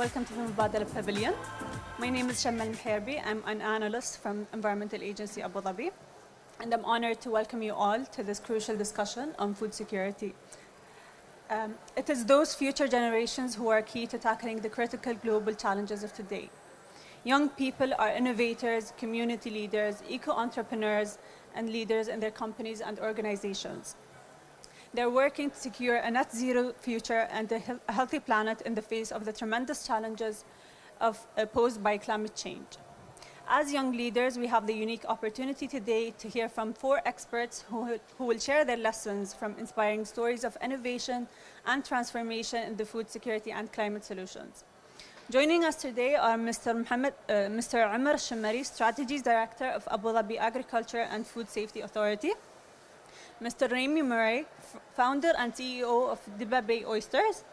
Welcome to the Mubadala Pavilion. My name is Shammal Mkherbi. I'm an analyst from Environmental Agency Abu Dhabi, and I'm honored to welcome you all to this crucial discussion on food security. It is those future generations who are key to tackling the critical global challenges of today. Young people are innovators, community leaders, eco-entrepreneurs, and leaders in their companies and organizations. They're working to secure a net zero future and a healthy planet in the face of the tremendous challenges posed by climate change. As young leaders, we have the unique opportunity today to hear from 4 experts who will share their lessons from inspiring stories of innovation and transformation in the food security and climate solutions. Joining us today are Mr. Umar Shimari, Strategies Director of Abu Dhabi Agriculture and Food Safety Authority, Mr. Remy Murray, founder and CEO of Diba Bay Oysters,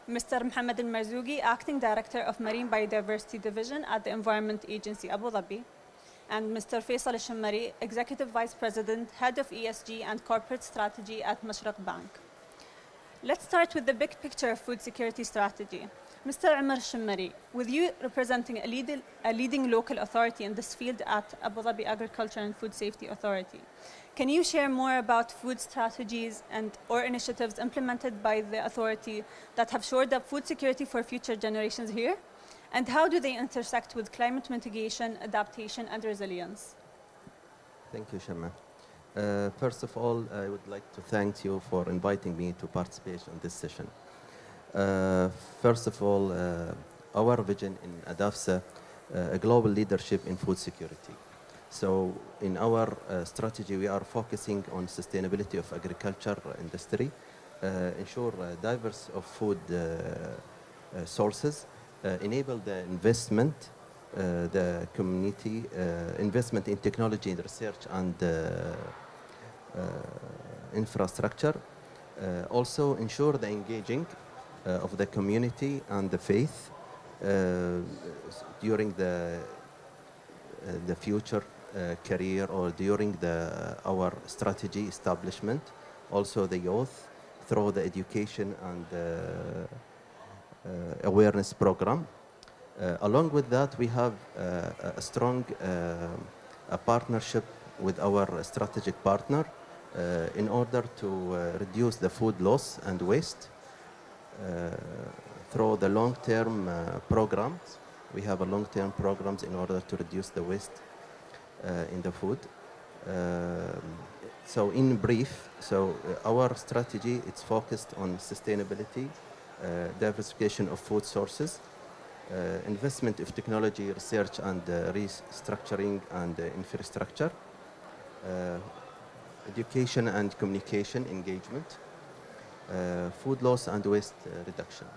Mr. Mohammed Al-Marzougi, Acting Director of Marine Biodiversity Division at the Environment Agency Abu Dhabi, and Mr. Faisal Al-Shammari, Executive Vice President, Head of ESG and Corporate Strategy at Mashraq Bank. Let's start with the big picture of food security strategy. Mr. Umar Shimari, with you representing a leading local authority in this field at Abu Dhabi Agriculture and Food Safety Authority, can you share more about food strategies or initiatives implemented by the authority that have shored up food security for future generations here? And how do they intersect with climate mitigation, adaptation, and resilience? Thank you, Shamma. First of all, I would like to thank you for inviting me to participate in this session. First of all, our vision in ADAFSA, a global leadership in food security. So in our strategy, we are focusing on sustainability of agriculture industry, ensure diverse of food sources, enable the investment, the community investment in technology and research and infrastructure. Also ensure the engaging of the community and the faith during the future career or during our strategy establishment. Also the youth through the education and awareness program. Along with that, we have a strong partnership with our strategic partner in order to reduce the food loss and waste through the long-term programs. We have a long-term programs in order to reduce the waste in the food. So in brief, our strategy, it's focused on sustainability, diversification of food sources, investment of technology, research and restructuring and infrastructure, education and communication engagement, food loss and waste reduction.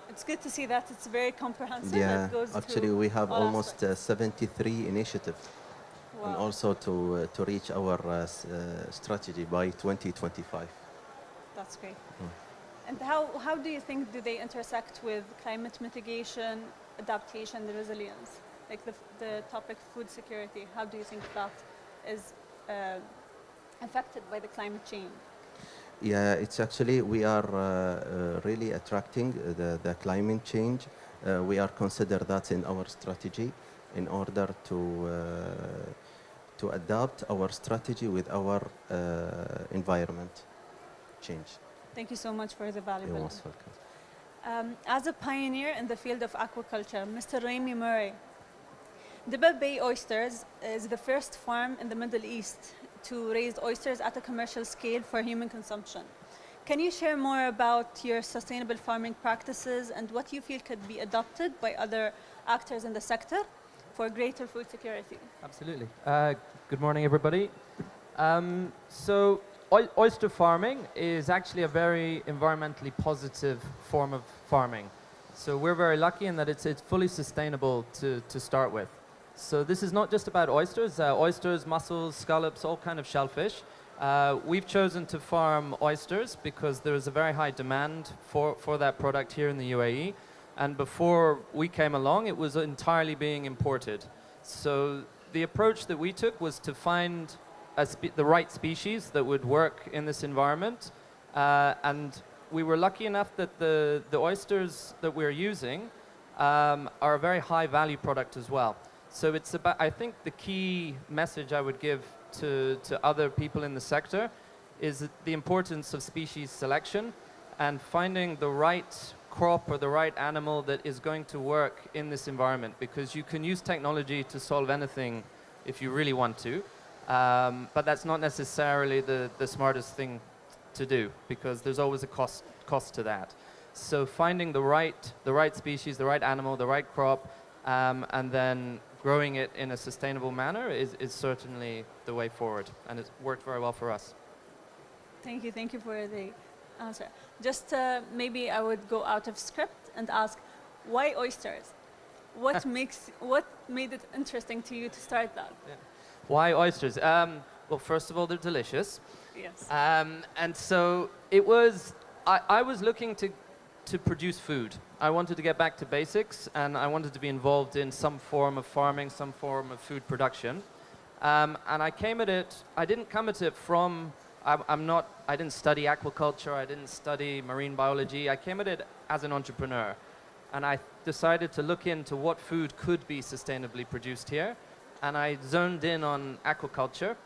It's good to see that it's very comprehensive. Yeah, it goes actually we have almost 73 initiatives. Wow. And also to reach our strategy by 2025. That's great. And how do you think do they intersect with climate mitigation, adaptation, and resilience? Like the topic food security, how do you think that is affected by the climate change? Yeah, it's actually, we are really attracting the climate change. We are consider that in our strategy in order to adapt our strategy with our environment change. Thank you so much for the valuable. You're most welcome. As a pioneer in the field of aquaculture, Mr. Remy Murray, Diba Bay Oysters is the first farm in the Middle East to raise oysters at a commercial scale for human consumption. Can you share more about your sustainable farming practices and what you feel could be adopted by other actors in the sector for greater food security? Absolutely. Good morning, everybody. So oyster farming is actually a very environmentally positive form of farming. So we're very lucky in that it's fully sustainable to start with. So this is not just about oysters, mussels, scallops, all kind of shellfish. We've chosen to farm oysters because there is a very high demand for that product here in the UAE. And before we came along, it was entirely being imported. So the approach that we took was to find the right species that would work in this environment. And we were lucky enough that the oysters that we're using are a very high value product as well. So it's about, I think the key message I would give to other people in the sector is the importance of species selection and finding the right crop or the right animal that is going to work in this environment, because you can use technology to solve anything if you really want to, but that's not necessarily the smartest thing to do, because there's always a cost to that. So finding the right species, the right animal, the right crop, and then growing it in a sustainable manner is certainly the way forward, and it's worked very well for us. Thank you for the answer. Just maybe I would go out of script and ask, why oysters? What made it interesting to you to start that? Yeah. Why oysters? Well, first of all, they're delicious. Yes. And so it was, I was looking to produce food. I wanted to get back to basics, and I wanted to be involved in some form of farming, some form of food production. And I came at it, I didn't come at it from, I didn't study aquaculture, I didn't study marine biology. I came at it as an entrepreneur. And I decided to look into what food could be sustainably produced here. And I zoned in on aquaculture,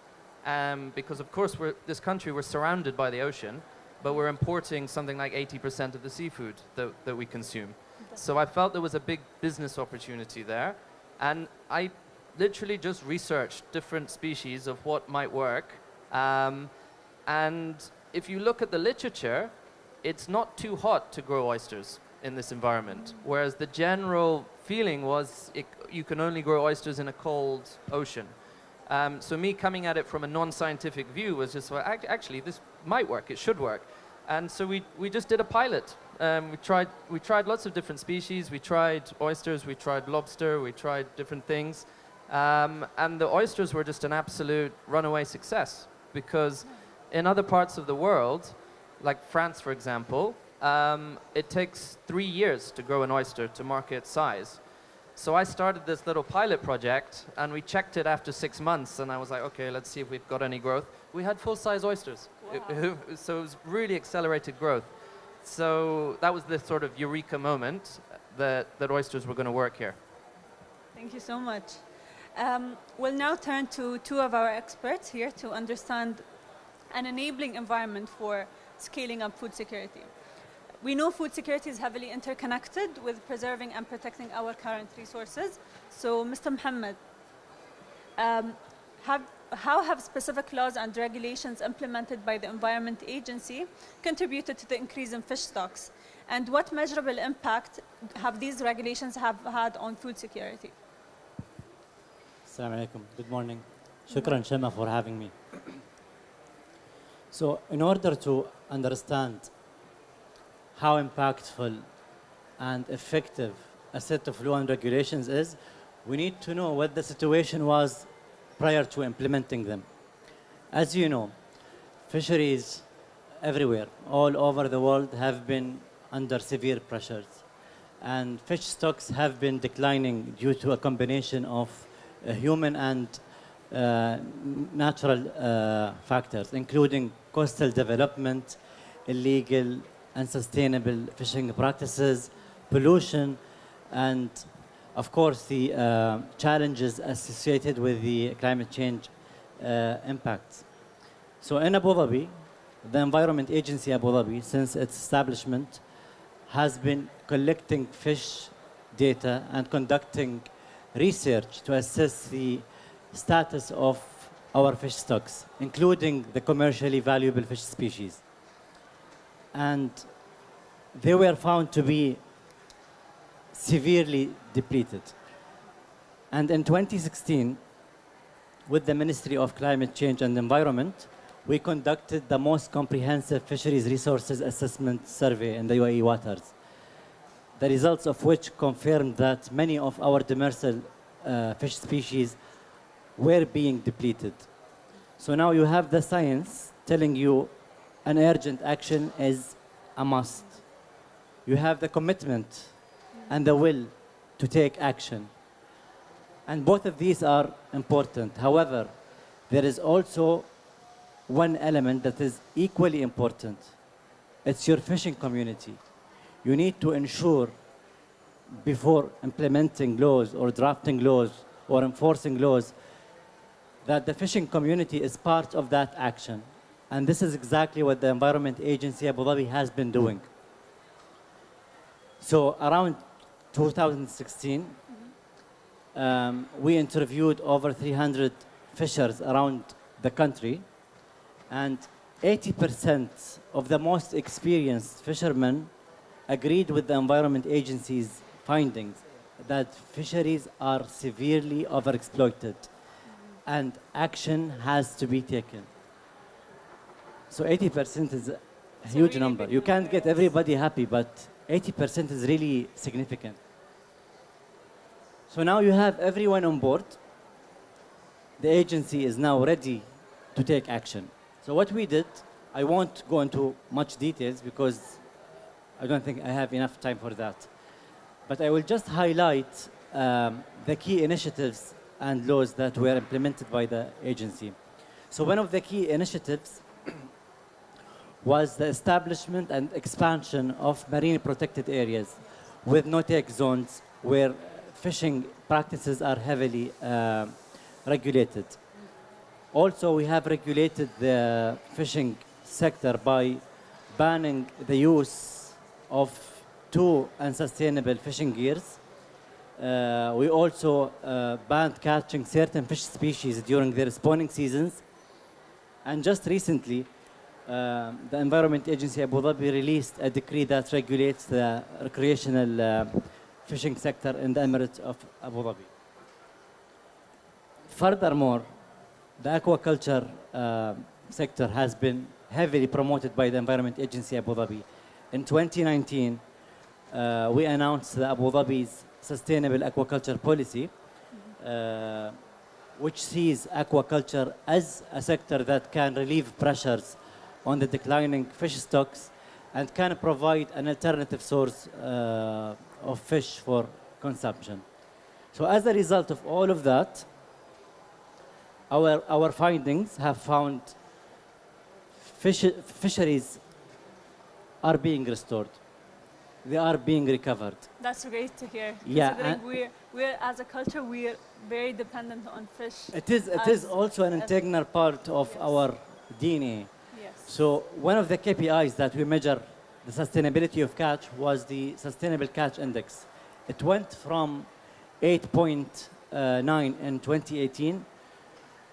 because of course this country, we're surrounded by the ocean, but we're importing something like 80% of the seafood that we consume. So I felt there was a big business opportunity there. And I literally just researched different species of what might work. And if you look at the literature, it's not too hot to grow oysters in this environment, whereas the general feeling was you can only grow oysters in a cold ocean. So me coming at it from a non-scientific view was just, well, actually this might work, it should work. And so we just did a pilot. We tried lots of different species. We tried oysters, we tried lobster, we tried different things. And the oysters were just an absolute runaway success, because in other parts of the world, like France, for example, it takes 3 years to grow an oyster to market size. So I started this little pilot project, and we checked it after 6 months, and I was like, okay, let's see if we've got any growth. We had full-size oysters. Wow. So it was really accelerated growth. So that was the sort of eureka moment that oysters were going to work here. Thank you so much. We'll now turn to two of our experts here to understand an enabling environment for scaling up food security. We know food security is heavily interconnected with preserving and protecting our current resources. So, Mr. Mohammed, how have specific laws and regulations implemented by the Environment Agency contributed to the increase in fish stocks? And what measurable impact have these regulations had on food security? Assalamu alaikum. Good morning. Shukran, Shema, for having me. So, in order to understand how impactful and effective a set of law and regulations is, we need to know what the situation was prior to implementing them. As you know, fisheries everywhere, all over the world, have been under severe pressures. And fish stocks have been declining due to a combination of human and natural factors, including coastal development, illegal unsustainable fishing practices, pollution, and of course the challenges associated with the climate change impacts. So in Abu Dhabi, the Environment Agency Abu Dhabi, since its establishment, has been collecting fish data and conducting research to assess the status of our fish stocks, including the commercially valuable fish species. And they were found to be severely depleted. And in 2016, with the Ministry of Climate Change and Environment, we conducted the most comprehensive fisheries resources assessment survey in the UAE waters, the results of which confirmed that many of our demersal fish species were being depleted. So now you have the science telling you an urgent action is a must. You have the commitment and the will to take action. And both of these are important. However, there is also one element that is equally important, it's your fishing community. You need to ensure before implementing laws or drafting laws or enforcing laws that the fishing community is part of that action. And this is exactly what the Environment Agency Abu Dhabi has been doing. So around 2016, we interviewed over 300 fishers around the country, and 80% of the most experienced fishermen agreed with the Environment Agency's findings that fisheries are severely overexploited and action has to be taken. So 80% is a huge really number. big You can't number, get yes. everybody happy, but 80% is really significant. So now you have everyone on board. The agency is now ready to take action. So what we did, I won't go into much details because I don't think I have enough time for that. But I will just highlight the key initiatives and laws that were implemented by the agency. So one of the key initiatives was the establishment and expansion of marine protected areas with no-take zones where fishing practices are heavily regulated. Also, we have regulated the fishing sector by banning the use of two unsustainable fishing gears. We also banned catching certain fish species during their spawning seasons. And just recently, the Environment Agency Abu Dhabi released a decree that regulates the recreational fishing sector in the Emirate of Abu Dhabi. Furthermore, the aquaculture sector has been heavily promoted by the Environment Agency Abu Dhabi. In 2019, we announced the Abu Dhabi's Sustainable Aquaculture Policy, which sees aquaculture as a sector that can relieve pressures on the declining fish stocks and can provide an alternative source of fish for consumption. So as a result of all of that, our findings have found fisheries are being restored. They are being recovered. That's great to hear. Yeah, Considering we're as a culture, we're very dependent on fish. It is also an integral part of yes. our DNA. Yes. So one of the KPIs that we measure the sustainability of catch was the Sustainable Catch Index. It went from 8.9 in 2018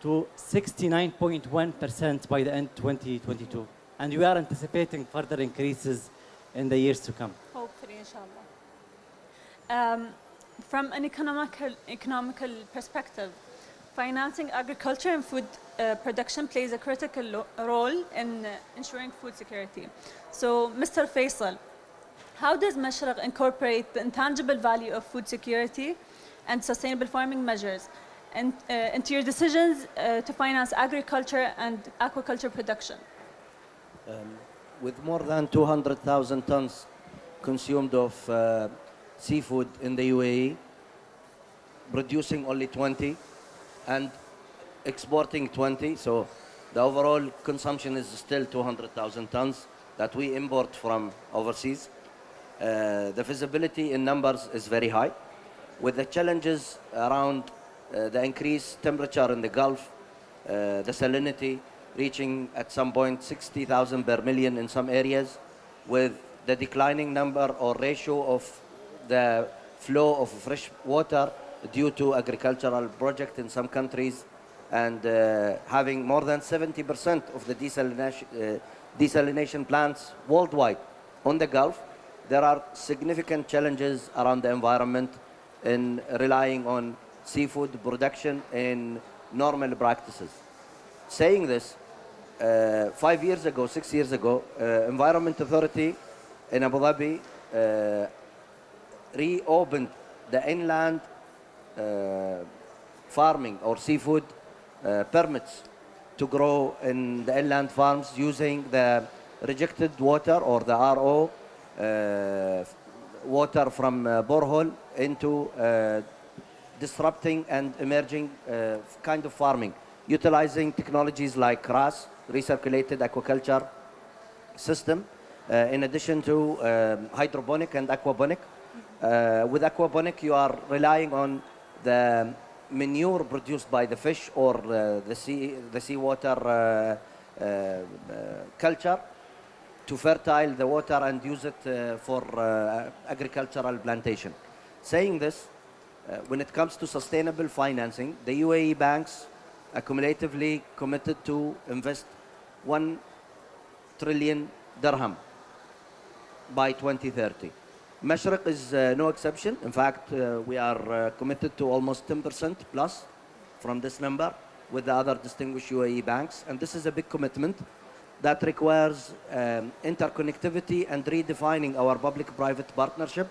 to 69.1% by the end 2022. And we are anticipating further increases in the years to come. Hopefully, inshallah. From an economical perspective, financing agriculture and food production plays a critical role in ensuring food security. So, Mr. Faisal, how does Mashraq incorporate the intangible value of food security and sustainable farming measures into your decisions to finance agriculture and aquaculture production? With more than 200,000 tons consumed of seafood in the UAE, producing only 20 and exporting 20, so the overall consumption is still 200,000 tons that we import from overseas. The feasibility in numbers is very high, with the challenges around the increased temperature in the Gulf, the salinity reaching at some point 60,000 per million in some areas, with the declining number or ratio of the flow of fresh water due to agricultural project in some countries, and having more than 70% of the desalination plants worldwide on the Gulf. There are significant challenges around the environment in relying on seafood production in normal practices. Saying this, 5 years ago, 6 years ago, Environment Authority in Abu Dhabi reopened the inland farming or seafood permits to grow in the inland farms using the rejected water or the RO water from borehole into disrupting and emerging kind of farming, utilizing technologies like RAS, recirculated aquaculture system, in addition to hydroponic and aquaponic. With aquaponic, you are relying on the manure produced by the fish or the seawater culture to fertile the water and use it for agricultural plantation. Saying this, when it comes to sustainable financing, the UAE banks accumulatively committed to invest 1 trillion dirham by 2030. Mashriq is no exception. In fact, we are committed to almost 10% plus from this number with the other distinguished UAE banks. And this is a big commitment that requires interconnectivity and redefining our public-private partnership,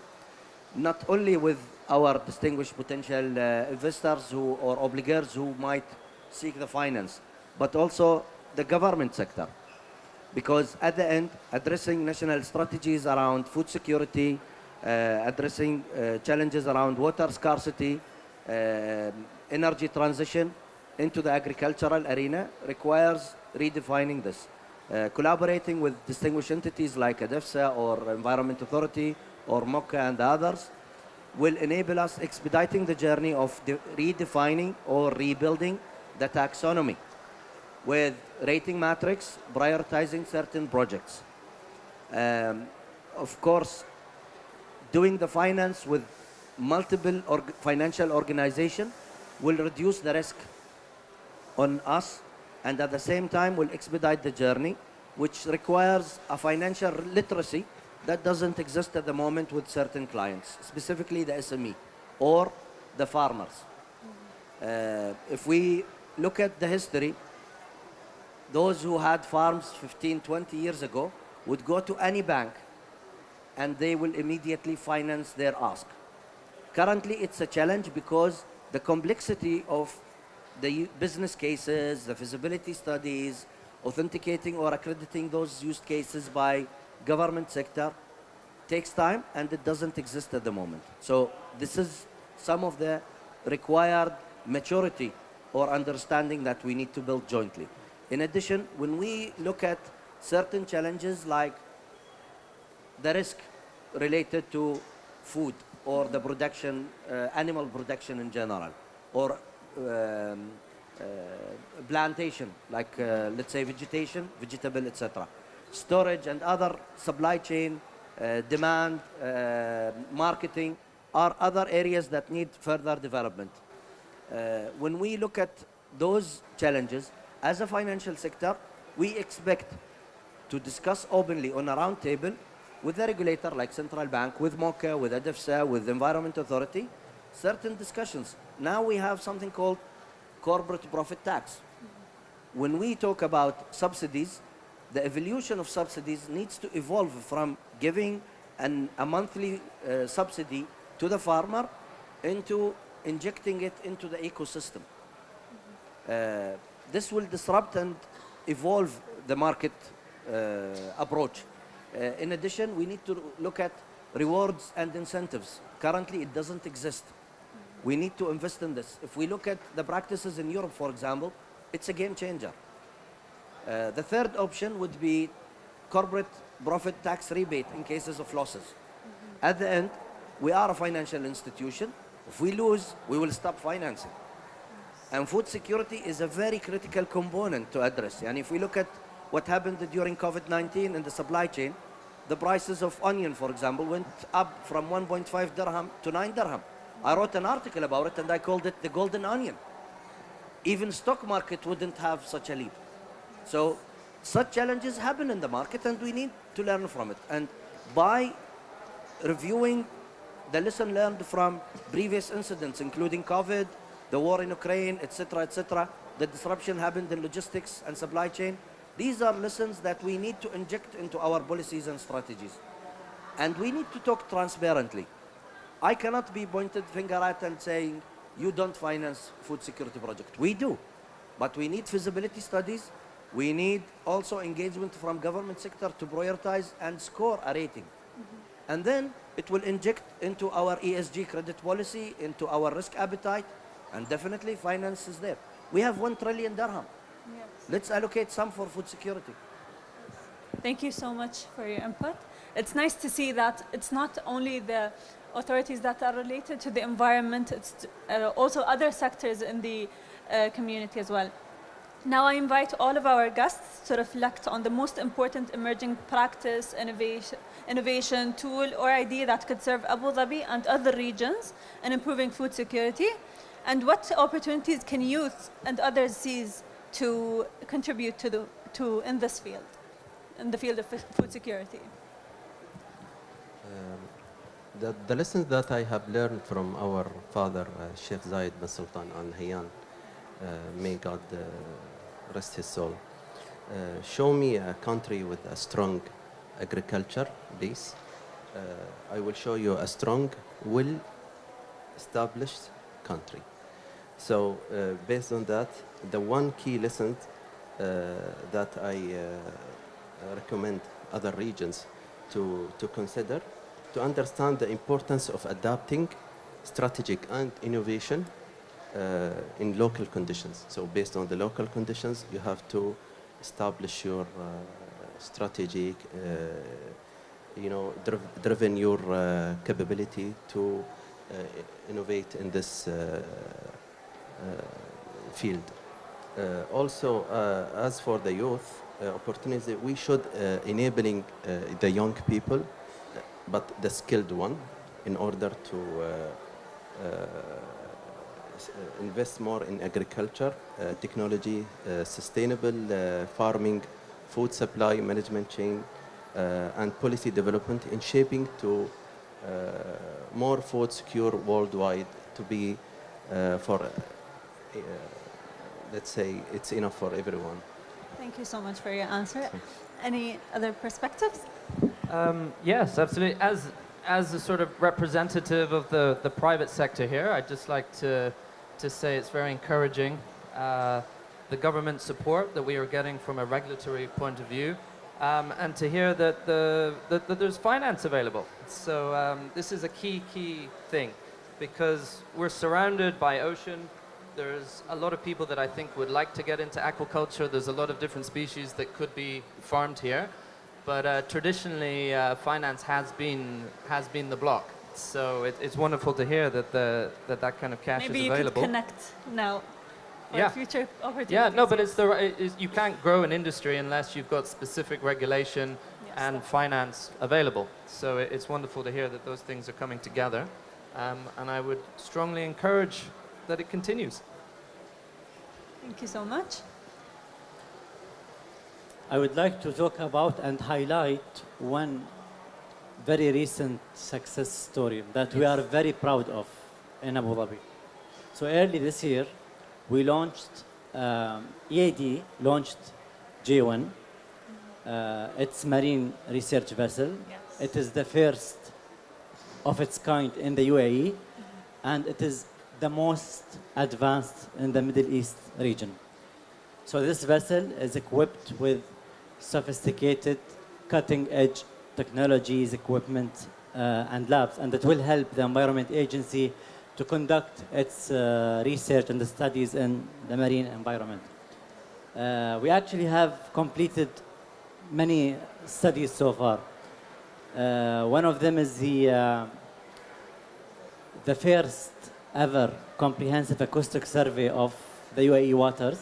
not only with our distinguished potential investors or obligors who might seek the finance, but also the government sector. Because at the end, addressing national strategies around food security, addressing challenges around water scarcity, energy transition into the agricultural arena requires redefining this. Collaborating with distinguished entities like ADEFSA or Environment Authority or MOCA and others will enable us expediting the journey of redefining or rebuilding the taxonomy with rating matrix, prioritizing certain projects. Of course, doing the finance with multiple financial organization will reduce the risk on us and at the same time will expedite the journey, which requires a financial literacy that doesn't exist at the moment with certain clients, specifically the SME or the farmers. If we look at the history, those who had farms 15, 20 years ago would go to any bank and they will immediately finance their ask. Currently, it's a challenge because the complexity of the business cases, the feasibility studies, authenticating or accrediting those use cases by government sector takes time and it doesn't exist at the moment. So this is some of the required maturity or understanding that we need to build jointly. In addition, when we look at certain challenges like the risk related to food or the production, animal production in general, or plantation, like let's say vegetation, vegetable, etc. Storage and other supply chain, demand, marketing are other areas that need further development. When we look at those challenges, as a financial sector, we expect to discuss openly on a round table with the regulator like Central Bank, with MOCA, with ADEFSA, with Environment Authority, certain discussions. Now we have something called corporate profit tax. When we talk about subsidies, the evolution of subsidies needs to evolve from giving a monthly subsidy to the farmer into injecting it into the ecosystem. This will disrupt and evolve the market approach. In addition, we need to look at rewards and incentives. Currently, it doesn't exist. We need to invest in this. If we look at the practices in Europe, for example, it's a game changer. The third option would be corporate profit tax rebate in cases of losses. At the end, we are a financial institution. If we lose, we will stop financing. And food security is a very critical component to address. And if we look at what happened during COVID-19 in the supply chain, the prices of onion, for example, went up from 1.5 dirham to 9 dirham. I wrote an article about it and I called it the golden onion. Even stock market wouldn't have such a leap. So such challenges happen in the market and we need to learn from it. And by reviewing the lesson learned from previous incidents, including COVID, the war in Ukraine, etc., the disruption happened in logistics and supply chain. These are lessons that we need to inject into our policies and strategies. And we need to talk transparently. I cannot be pointed finger at and saying, you don't finance food security project. We do, but we need feasibility studies. We need also engagement from government sector to prioritize and score a rating. And then it will inject into our ESG credit policy, into our risk appetite, and definitely finance is there. We have 1 trillion dirham. Yes. Let's allocate some for food security. Thank you so much for your input. It's nice to see that it's not only the authorities that are related to the environment, it's also other sectors in the community as well. Now I invite all of our guests to reflect on the most important emerging practice, innovation, tool, or idea that could serve Abu Dhabi and other regions in improving food security, and what opportunities can youth and others seize to contribute to in this field, in the field of food security. The lessons that I have learned from our father, Sheikh Zayed bin Sultan Al Nahyan, may God rest his soul, show me a country with a strong agriculture base. I will show you a strong, well-established country. So based on that, the one key lesson that I recommend other regions to consider, to understand the importance of adapting strategic and innovation in local conditions. So based on the local conditions, you have to establish your strategic, driven your capability to innovate in this field. Also, as for the youth opportunities, we should enabling the young people, but the skilled one, in order to invest more in agriculture, technology, sustainable farming, food supply management chain, and policy development in shaping to more food secure worldwide to be let's say it's enough for everyone. Thank you so much for your answer. Any other perspectives? Yes, absolutely. As a sort of representative of the private sector here, I'd just like to say it's very encouraging, the government support that we are getting from a regulatory point of view, and to hear that there's finance available. So this is a key thing, because we're surrounded by ocean. There's a lot of people that I think would like to get into aquaculture. There's a lot of different species that could be farmed here. But traditionally, finance has been the block. So it's wonderful to hear that that kind of cash Maybe is available. Maybe you could connect now for future opportunities. Yeah, no, but you can't grow an industry unless you've got specific regulation and finance available. So it's wonderful to hear that those things are coming together. And I would strongly encourage that it continues. Thank you so much. I would like to talk about and highlight one very recent success story that we are very proud of in Abu Dhabi. So early this year, we launched, EAD launched J1. It's marine research vessel. Yes. It is the first of its kind in the UAE, and it is the most advanced in the Middle East region. So this vessel is equipped with sophisticated, cutting-edge technologies, equipment, and labs, and it will help the Environment Agency to conduct its research and the studies in the marine environment. We actually have completed many studies so far. One of them is the first ever comprehensive acoustic survey of the UAE waters,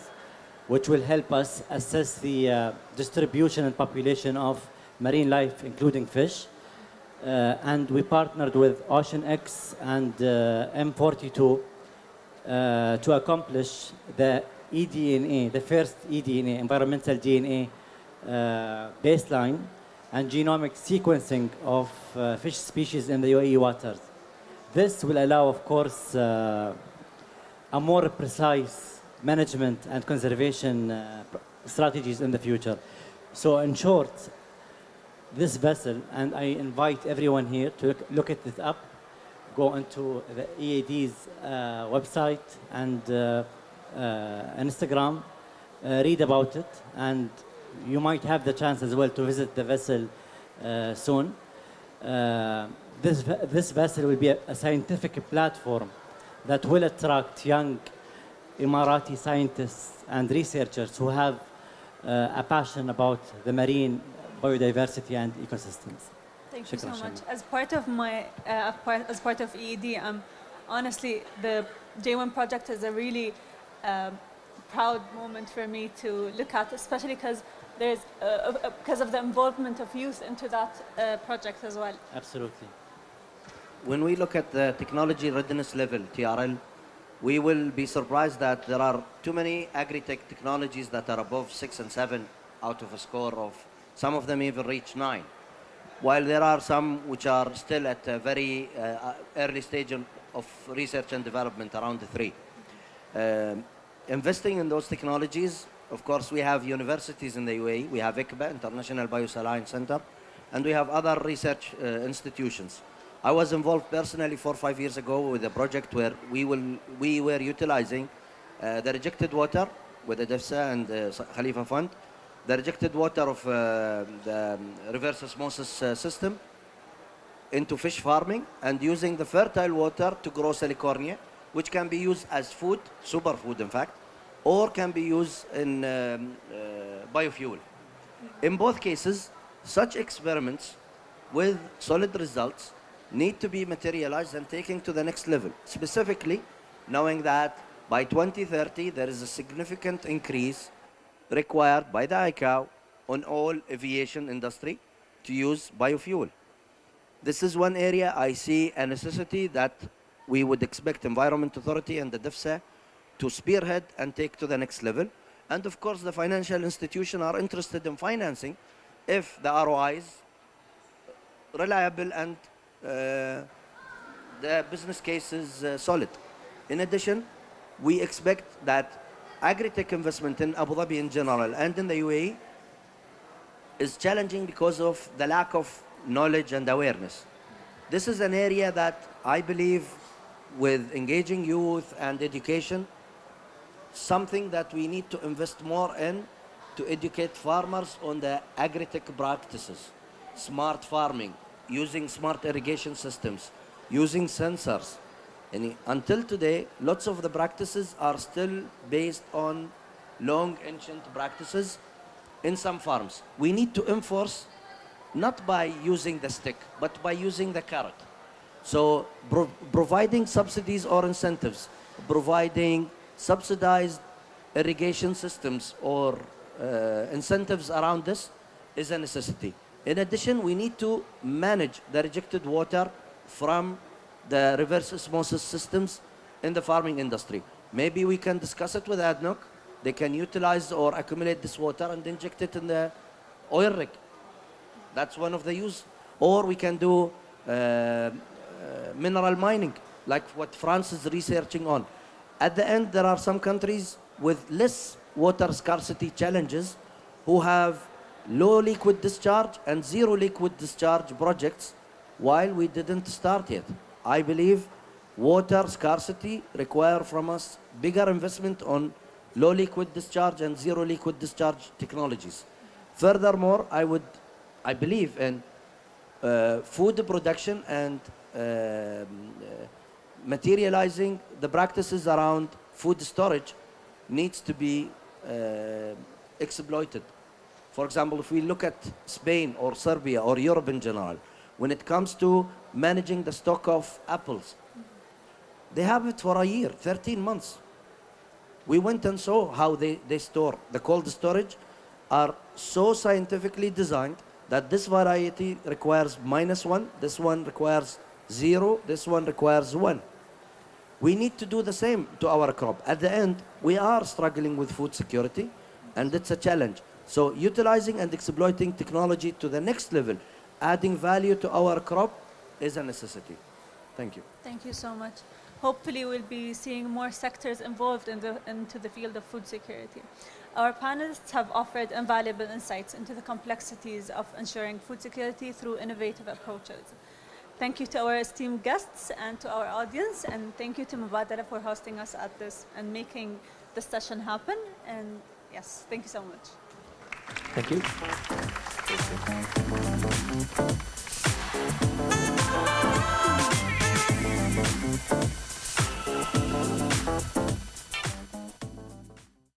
which will help us assess the distribution and population of marine life, including fish. And we partnered with OceanX and M42 to accomplish the eDNA, the first eDNA, environmental DNA baseline and genomic sequencing of fish species in the UAE waters. This will allow, of course, a more precise management and conservation strategies in the future. So in short, this vessel, and I invite everyone here to look at it up, go into the EAD's website and Instagram, read about it, and you might have the chance as well to visit the vessel soon. This vessel will be a scientific platform that will attract young Emirati scientists and researchers who have a passion about the marine biodiversity and ecosystems. Thank you so Shukran, much. Shamma. As part of my, as part of EED, honestly, the J1 project is a really proud moment for me to look at, especially because there's because of the involvement of youth into that project as well. Absolutely. When we look at the technology readiness level, TRL, we will be surprised that there are too many agri-tech technologies that are above 6 and 7 out of a score of, some of them even reach 9. While there are some which are still at a very early stage of research and development around the 3. Investing in those technologies, of course, we have universities in the UAE, we have ICBA, International Biosaline Center, and we have other research institutions. I was involved personally 4 or 5 years ago with a project where we were utilizing the rejected water with the DEFSA and the Khalifa Fund, the rejected water of the reverse osmosis system into fish farming and using the fertile water to grow salicornia, which can be used as food, superfood in fact, or can be used in biofuel. In both cases, such experiments with solid results need to be materialized and taken to the next level, specifically knowing that by 2030 there is a significant increase required by the ICAO on all aviation industry to use biofuel. This is one area I see a necessity that we would expect Environment Authority and the DEFSA to spearhead and take to the next level. And of course, the financial institutions are interested in financing if the ROI is reliable and the business case is solid. In addition, we expect that agri-tech investment in Abu Dhabi in general and in the UAE is challenging because of the lack of knowledge and awareness. This is an area that I believe with engaging youth and education, something that we need to invest more in to educate farmers on the agri-tech practices, smart farming, using smart irrigation systems, using sensors. And until today, lots of the practices are still based on long ancient practices in some farms. We need to enforce not by using the stick, but by using the carrot. So providing subsidies or incentives, providing subsidized irrigation systems or incentives around this is a necessity. In addition, we need to manage the rejected water from the reverse osmosis systems in the farming industry. Maybe we can discuss it with ADNOC. They can utilize or accumulate this water and inject it in the oil rig. That's one of the use. Or we can do mineral mining, like what France is researching on. At the end, there are some countries with less water scarcity challenges who have low liquid discharge and zero liquid discharge projects, while we didn't start yet. I believe water scarcity require from us bigger investment on low liquid discharge and zero liquid discharge technologies. Furthermore, I believe in food production and materializing the practices around food storage needs to be exploited. For example, if we look at Spain or Serbia or Europe in general, when it comes to managing the stock of apples, they have it for a year, 13 months. We went and saw how they store. The cold storage are so scientifically designed that this variety requires -1, this one requires 0, this one requires 1. We need to do the same to our crop. At the end, we are struggling with food security, and it's a challenge. So utilizing and exploiting technology to the next level, adding value to our crop is a necessity. Thank you. Thank you so much. Hopefully, we'll be seeing more sectors involved into the field of food security. Our panelists have offered invaluable insights into the complexities of ensuring food security through innovative approaches. Thank you to our esteemed guests and to our audience, and thank you to Mubadala for hosting us at this and making this session happen. And yes, thank you so much. Thank you. Thank you.